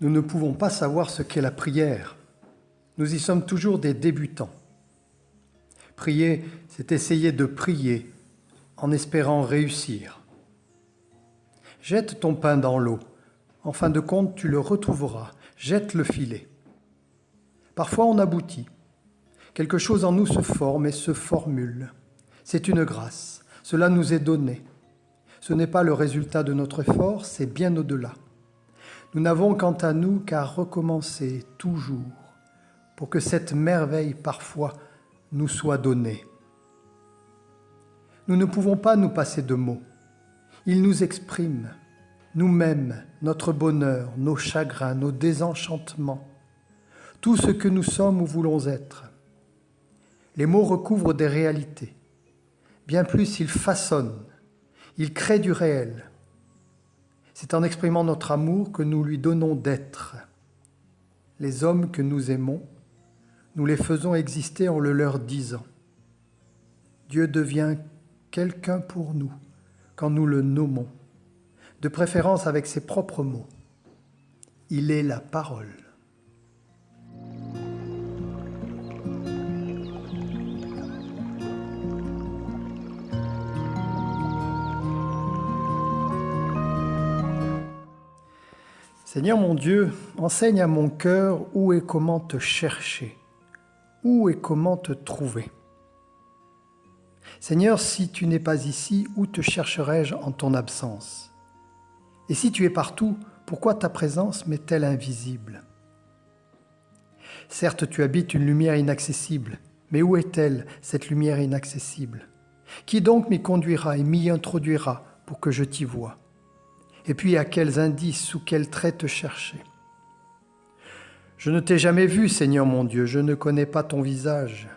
Nous ne pouvons pas savoir ce qu'est la prière. Nous y sommes toujours des débutants. Prier, c'est essayer de prier en espérant réussir. Jette ton pain dans l'eau. En fin de compte, tu le retrouveras. Jette le filet. Parfois, on aboutit. Quelque chose en nous se forme et se formule. C'est une grâce. Cela nous est donné. Ce n'est pas le résultat de notre effort, c'est bien au-delà. Nous n'avons quant à nous qu'à recommencer toujours pour que cette merveille parfois nous soit donnée. Nous ne pouvons pas nous passer de mots. Ils nous expriment, nous-mêmes, notre bonheur, nos chagrins, nos désenchantements, tout ce que nous sommes ou voulons être. Les mots recouvrent des réalités. Bien plus, ils façonnent, ils créent du réel. C'est en exprimant notre amour que nous lui donnons d'être. Les hommes que nous aimons, nous les faisons exister en le leur disant. Dieu devient quelqu'un pour nous quand nous le nommons, de préférence avec ses propres mots. Il est la parole. Seigneur mon Dieu, enseigne à mon cœur où et comment te chercher, où et comment te trouver. Seigneur, si tu n'es pas ici, où te chercherai-je en ton absence? Et si tu es partout, pourquoi ta présence m'est-elle invisible? Certes, tu habites une lumière inaccessible, mais où est-elle, cette lumière inaccessible? Qui donc m'y conduira et m'y introduira pour que je t'y voie? Et puis à quels indices ou quels traits te chercher? Je ne t'ai jamais vu, Seigneur mon Dieu, je ne connais pas ton visage.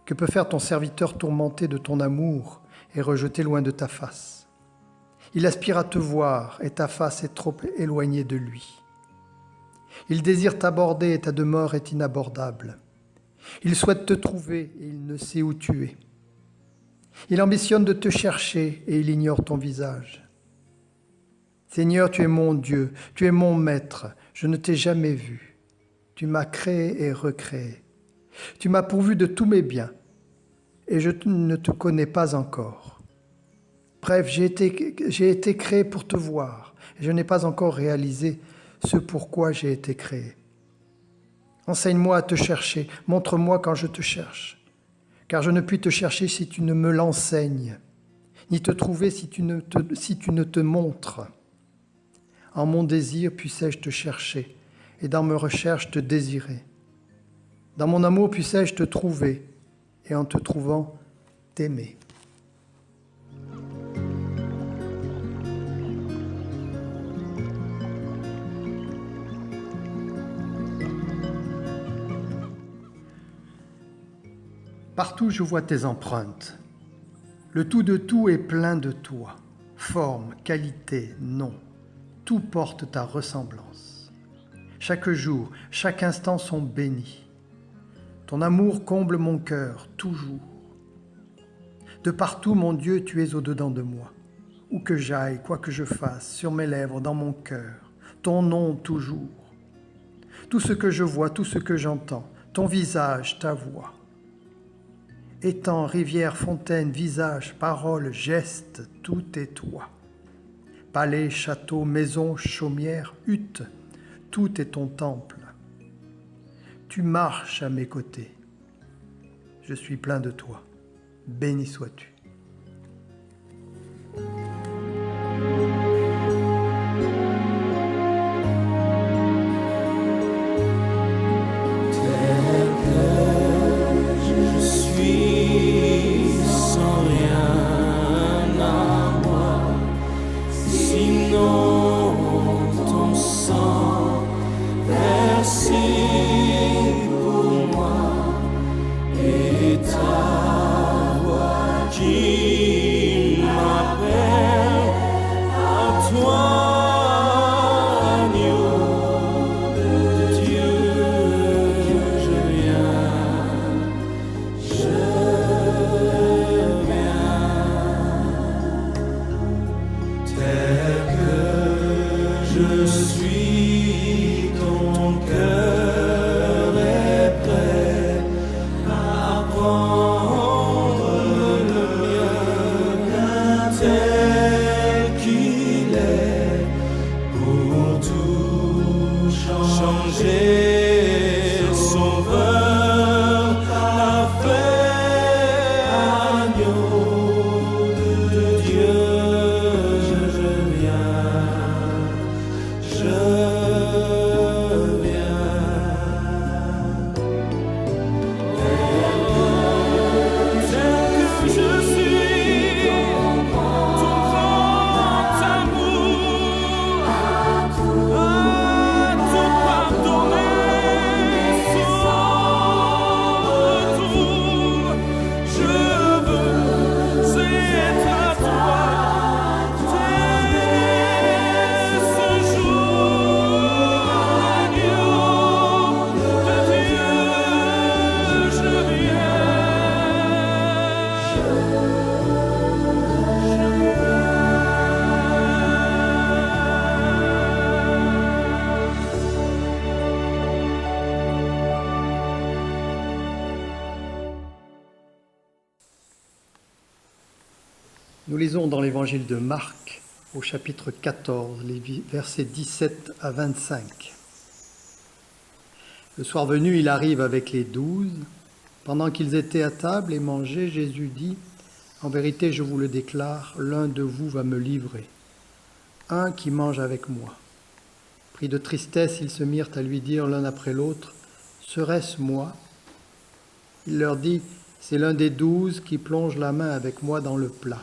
Que peut faire ton serviteur tourmenté de ton amour et rejeté loin de ta face? Il aspire à te voir et ta face est trop éloignée de lui. Il désire t'aborder et ta demeure est inabordable. Il souhaite te trouver et il ne sait où tu es. Il ambitionne de te chercher et il ignore ton visage. Seigneur, tu es mon Dieu, tu es mon Maître, je ne t'ai jamais vu. Tu m'as créé et recréé. Tu m'as pourvu de tous mes biens et je ne te connais pas encore. Bref, j'ai été créé pour te voir et je n'ai pas encore réalisé ce pourquoi j'ai été créé. Enseigne-moi à te chercher, montre-moi quand je te cherche, car je ne puis te chercher si tu ne me l'enseignes, ni te trouver si tu ne te montres. En mon désir puissais-je te chercher, et dans mes recherches te désirer. Dans mon amour puissais-je te trouver, et en te trouvant, t'aimer. Partout je vois tes empreintes. Le tout de tout est plein de toi. Forme, qualité, nom. Tout porte ta ressemblance. Chaque jour, chaque instant sont bénis. Ton amour comble mon cœur, toujours. De partout, mon Dieu, tu es au-dedans de moi. Où que j'aille, quoi que je fasse, sur mes lèvres, dans mon cœur, ton nom toujours. Tout ce que je vois, tout ce que j'entends, ton visage, ta voix. Étang, rivière, fontaine, visage, parole, geste, tout est toi. Palais, château, maison, chaumière, hutte, tout est ton temple. Tu marches à mes côtés. Je suis plein de toi. Béni sois-tu. Ta voix qui berger sauveur, parfait agneau de Dieu, je viens, je viens. Tel que je suis, ton grand amour a tout pardonné, sans retour. Je veux être à toi dès ce jour, agneau de Dieu, je viens. Nous lisons dans l'évangile de Marc, au chapitre 14, les versets 17 à 25. Le soir venu, il arrive avec les 12. Pendant qu'ils étaient à table et mangeaient, Jésus dit : « En vérité, je vous le déclare, l'un de vous va me livrer, un qui mange avec moi. » Pris de tristesse, ils se mirent à lui dire l'un après l'autre : « Serait-ce moi ?» Il leur dit : « C'est l'un des 12 qui plonge la main avec moi dans le plat.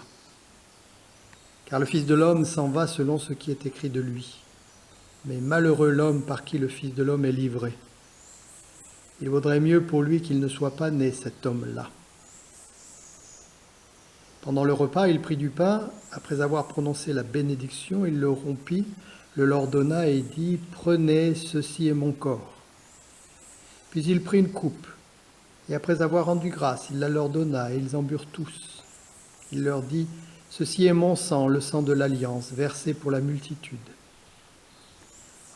Car le Fils de l'homme s'en va selon ce qui est écrit de lui. Mais malheureux l'homme par qui le Fils de l'homme est livré. Il vaudrait mieux pour lui qu'il ne soit pas né, cet homme-là. » Pendant le repas, il prit du pain. Après avoir prononcé la bénédiction, il le rompit, le leur donna et dit : « Prenez, ceci est mon corps. » Puis il prit une coupe, et après avoir rendu grâce, il la leur donna, et ils en burent tous. Il leur dit : « Ceci est mon sang, le sang de l'alliance, versé pour la multitude.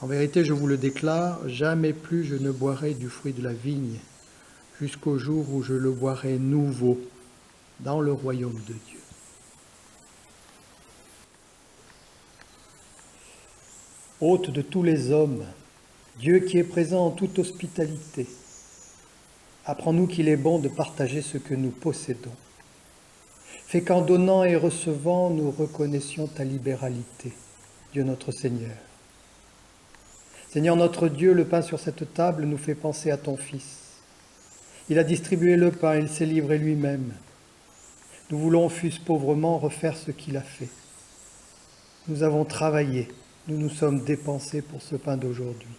En vérité, je vous le déclare, jamais plus je ne boirai du fruit de la vigne, jusqu'au jour où je le boirai nouveau dans le royaume de Dieu. » Hôte de tous les hommes, Dieu qui est présent en toute hospitalité, apprends-nous qu'il est bon de partager ce que nous possédons. Fais qu'en donnant et recevant, nous reconnaissions ta libéralité, Dieu notre Seigneur. Seigneur notre Dieu, le pain sur cette table nous fait penser à ton Fils. Il a distribué le pain, il s'est livré lui-même. Nous voulons, fût-ce pauvrement, refaire ce qu'il a fait. Nous avons travaillé, nous nous sommes dépensés pour ce pain d'aujourd'hui.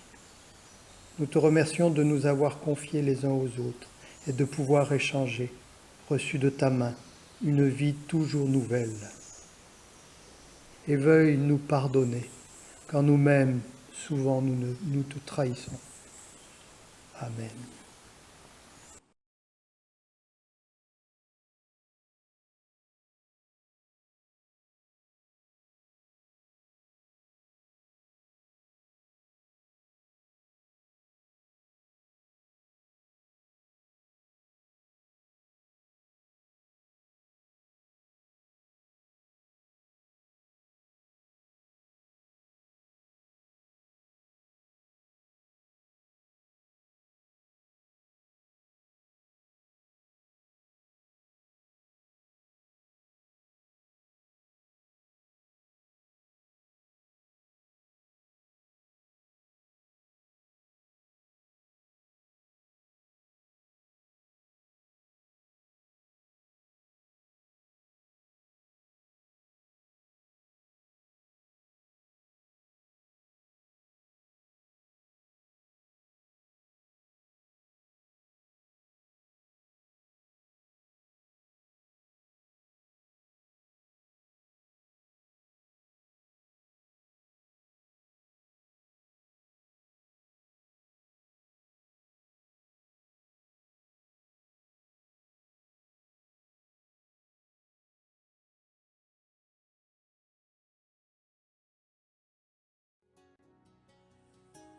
Nous te remercions de nous avoir confiés les uns aux autres et de pouvoir échanger, reçu de ta main, une vie toujours nouvelle. Et veuille nous pardonner quand nous-mêmes, souvent, nous te trahissons. Amen.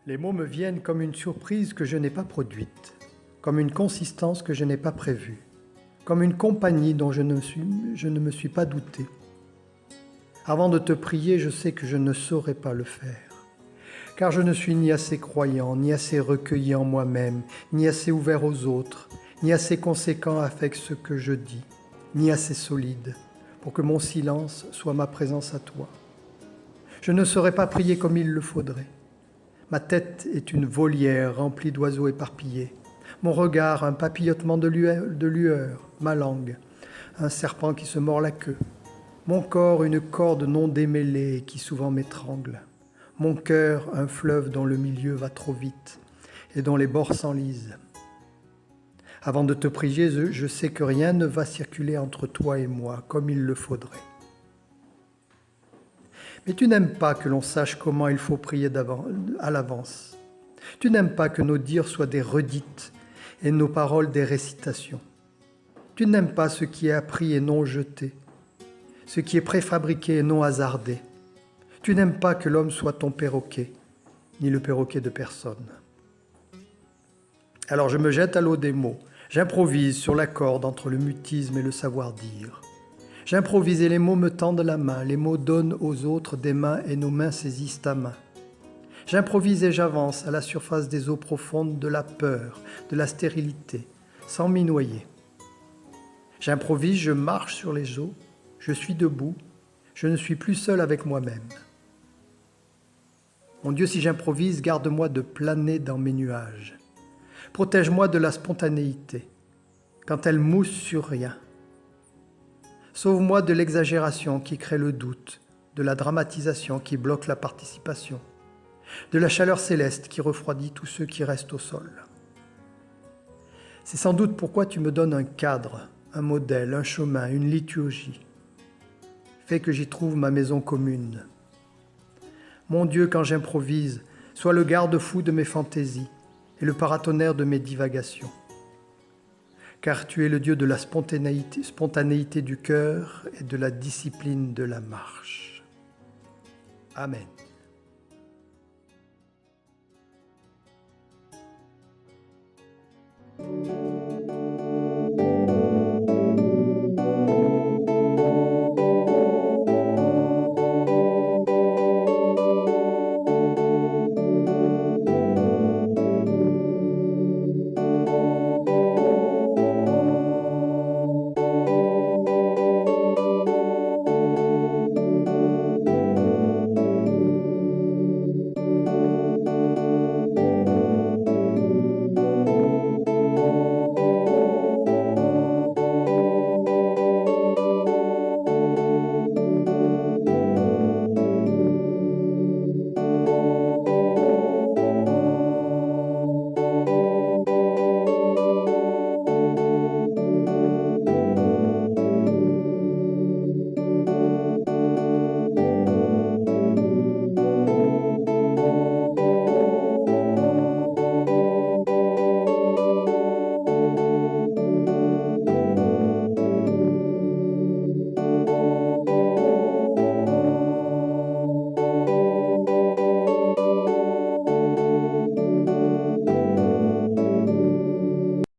Les mots me viennent comme une surprise que je n'ai pas produite, comme une consistance que je n'ai pas prévue, comme une compagnie dont je ne me suis pas douté. Avant de te prier, je sais que je ne saurais pas le faire, car je ne suis ni assez croyant, ni assez recueilli en moi-même, ni assez ouvert aux autres, ni assez conséquent avec ce que je dis, ni assez solide pour que mon silence soit ma présence à toi. Je ne saurais pas prier comme il le faudrait. Ma tête est une volière remplie d'oiseaux éparpillés. Mon regard, un papillotement de lueur, ma langue, un serpent qui se mord la queue. Mon corps, une corde non démêlée qui souvent m'étrangle. Mon cœur, un fleuve dont le milieu va trop vite et dont les bords s'enlisent. Avant de te prier, je sais que rien ne va circuler entre toi et moi comme il le faudrait. Mais tu n'aimes pas que l'on sache comment il faut prier à l'avance. Tu n'aimes pas que nos dires soient des redites et nos paroles des récitations. Tu n'aimes pas ce qui est appris et non jeté, ce qui est préfabriqué et non hasardé. Tu n'aimes pas que l'homme soit ton perroquet, ni le perroquet de personne. Alors je me jette à l'eau des mots, j'improvise sur la corde entre le mutisme et le savoir-dire. J'improvise et les mots me tendent la main, les mots donnent aux autres des mains et nos mains saisissent ta main. J'improvise et j'avance à la surface des eaux profondes de la peur, de la stérilité, sans m'y noyer. J'improvise, je marche sur les eaux, je suis debout, je ne suis plus seul avec moi-même. Mon Dieu, si j'improvise, garde-moi de planer dans mes nuages. Protège-moi de la spontanéité, quand elle mousse sur rien. Sauve-moi de l'exagération qui crée le doute, de la dramatisation qui bloque la participation, de la chaleur céleste qui refroidit tous ceux qui restent au sol. C'est sans doute pourquoi tu me donnes un cadre, un modèle, un chemin, une liturgie. Fais que j'y trouve ma maison commune. Mon Dieu, quand j'improvise, sois le garde-fou de mes fantaisies et le paratonnerre de mes divagations. Car tu es le Dieu de la spontanéité du cœur et de la discipline de la marche. Amen.